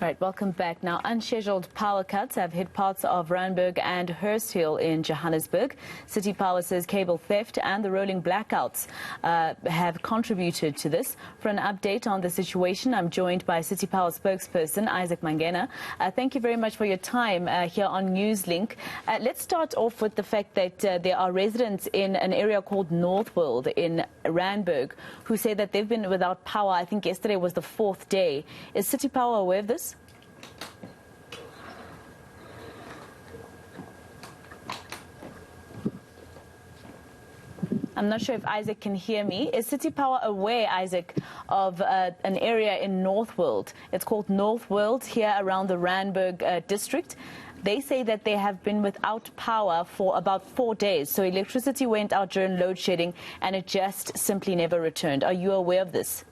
Right, welcome back. Now, unscheduled power cuts have hit parts of Randburg and Hursthill in Johannesburg. City Power says cable theft and the rolling blackouts have contributed to this. For an update on the situation, I'm joined by City Power spokesperson Isaac Mangena. Thank you very much for your time here on Newslink. Let's start off with the fact that there are residents in an area called Northworld in Randburg who say that they've been without power. I think yesterday was the 4th day. Is City Power aware of this? I'm not sure if Isaac can hear me. Is City Power aware, Isaac, of an area in Northworld? It's called Northworld here around the Randburg district. They say that they have been without power for about 4 days. So electricity went out during load shedding and it just simply never returned. Are you aware of this?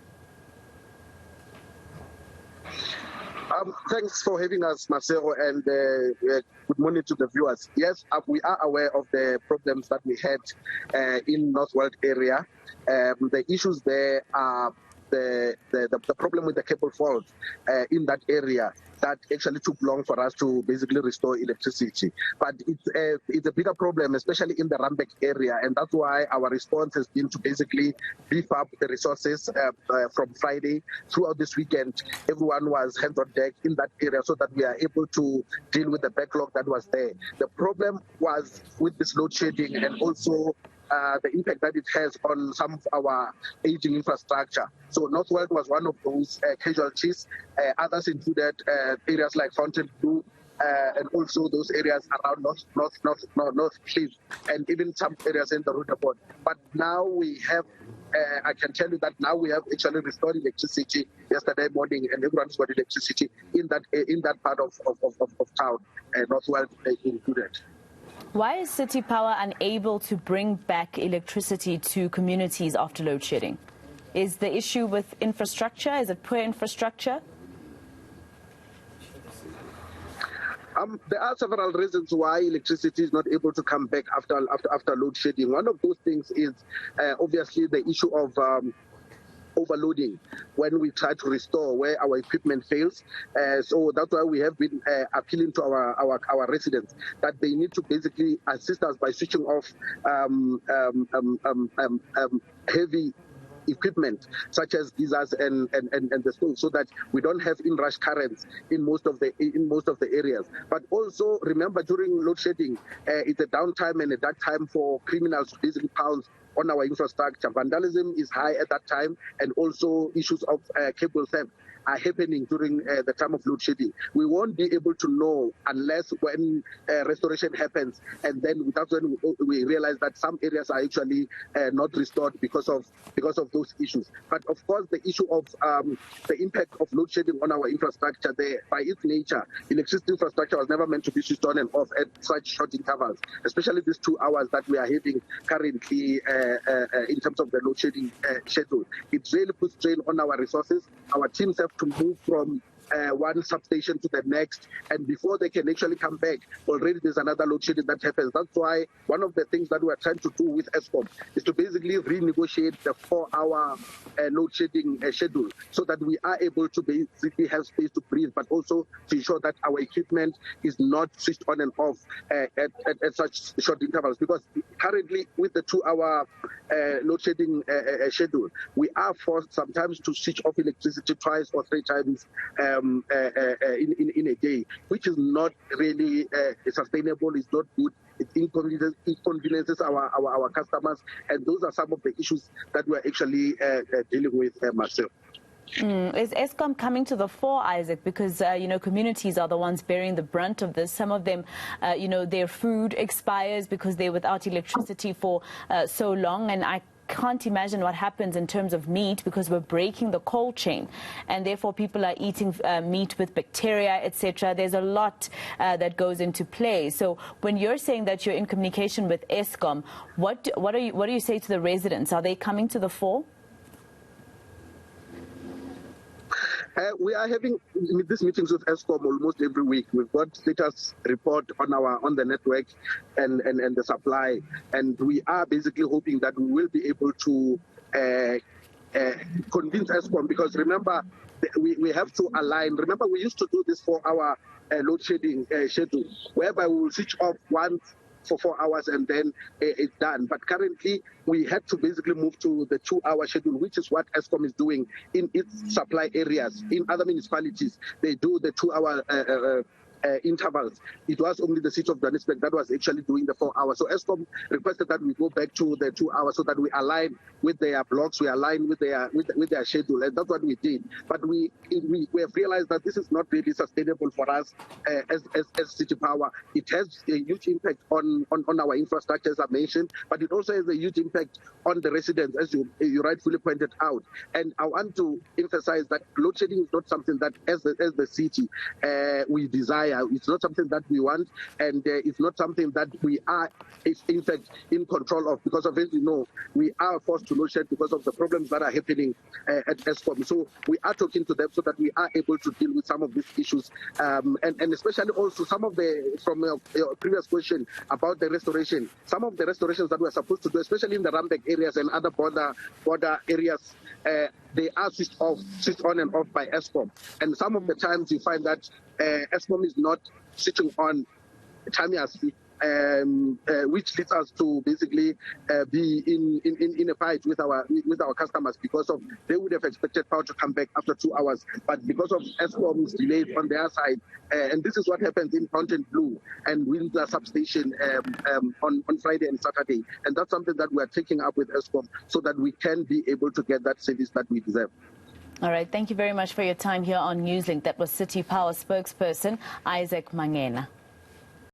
Thanks for having us, Marcelo, and good morning to the viewers. Yes, we are aware of the problems that we had in Northworld area. The issues there are the problem with the cable fault in that area that actually took long for us to basically restore electricity. But it's a bigger problem, especially in the Randburg area, and that's why our response has been to basically beef up the resources from Friday throughout this weekend. Everyone was hands on deck in that area so that we are able to deal with the backlog that was there. The problem was with this load shedding and also the impact that it has on some of our aging infrastructure. So Northworld was one of those casualties. Others included areas like Fontainebleau and also those areas around North Cliff and even some areas in the Randburg. But now we have, I can tell you that now we have actually restored electricity yesterday morning, and everyone's got electricity in that part of town, Northworld included. Why is City Power unable to bring back electricity to communities after load shedding? Is the issue with infrastructure? Is it poor infrastructure? There are several reasons why electricity is not able to come back after load shedding. One of those things is obviously the issue of overloading when we try to restore where our equipment fails. So that's why we have been appealing to our residents that they need to basically assist us by switching off heavy equipment such as geysers and the stove, so that we don't have inrush currents in most of the areas. But also remember, during load shedding, it's a downtime and a dark time for criminals to basically pounce on our infrastructure. Vandalism is high at that time, and also issues of cable theft are happening during the time of load shedding. We won't be able to know unless when restoration happens, and then that's when we realize that some areas are actually not restored because of those issues. But of course, the issue of the impact of load shedding on our infrastructure, by its nature, electricity infrastructure was never meant to be switched on and off at such short intervals, especially these 2 hours that we are having currently in terms of the load shedding schedule. It really puts strain on our resources. Our teams have to move from one substation to the next, and before they can actually come back, already there's another load shedding that happens. That's why one of the things that we're trying to do with Eskom is to basically renegotiate the 4-hour load shedding schedule, so that we are able to basically have space to breathe, but also to ensure that our equipment is not switched on and off at such short intervals. Because currently, with the 2-hour load shedding schedule, we are forced sometimes to switch off electricity twice or 3 times in a day, which is not really sustainable. It's not good. It inconveniences our customers, and those are some of the issues that we're actually dealing with, Marcel. Is Eskom coming to the fore, Isaac? Because, communities are the ones bearing the brunt of this. Some of them, their food expires because they're without electricity for so long, and I can't imagine what happens in terms of meat, because we're breaking the cold chain, and therefore people are eating meat with bacteria, etc. There's a lot that goes into play. So when you're saying that you're in communication with Eskom, what do you say to the residents? Are they coming to the fore? We are having these meetings with Eskom almost every week. We've got status report on the network and the supply, and we are basically hoping that we will be able to convince Eskom, because remember, we have to align. Remember, we used to do this 4-hour load shedding schedule, whereby we will switch off once for 4 hours and then it's done. But currently, we had to basically move to the 2-hour schedule, which is what Eskom is doing in its supply areas. In other municipalities, they do the 2-hour intervals. It was only the city of Johannesburg that was actually doing the 4 hours. So Eskom requested that we go back to the 2 hours so that we align with their blocks, we align with their schedule, and that's what we did. But we have realized that this is not really sustainable for us as City Power. It has a huge impact on our infrastructure, as I mentioned, but it also has a huge impact on the residents, as you rightfully pointed out. And I want to emphasize that load shedding is not something that, as the city, we desire. It's not something that we want, and it's not something that we are, in fact, in control of, because of, as you know, we are forced to load shed because of the problems that are happening at Eskom. So we are talking to them so that we are able to deal with some of these issues, and especially also some of from your previous question about the restoration, some of the restorations that we're supposed to do, especially in the Randburg areas and other border areas, they are switched on and off by Eskom. And some of the times you find that Eskom is not switching on timeously, which leads us to basically be in a fight with our customers, because of they would have expected power to come back after 2 hours, but because of Eskom's delays on their side, and this is what happens in Fountain Blue and Windsor substation on Friday and Saturday, and that's something that we are taking up with Eskom so that we can be able to get that service that we deserve. All right, thank you very much for your time here on Newslink. That was City Power spokesperson Isaac Mangena.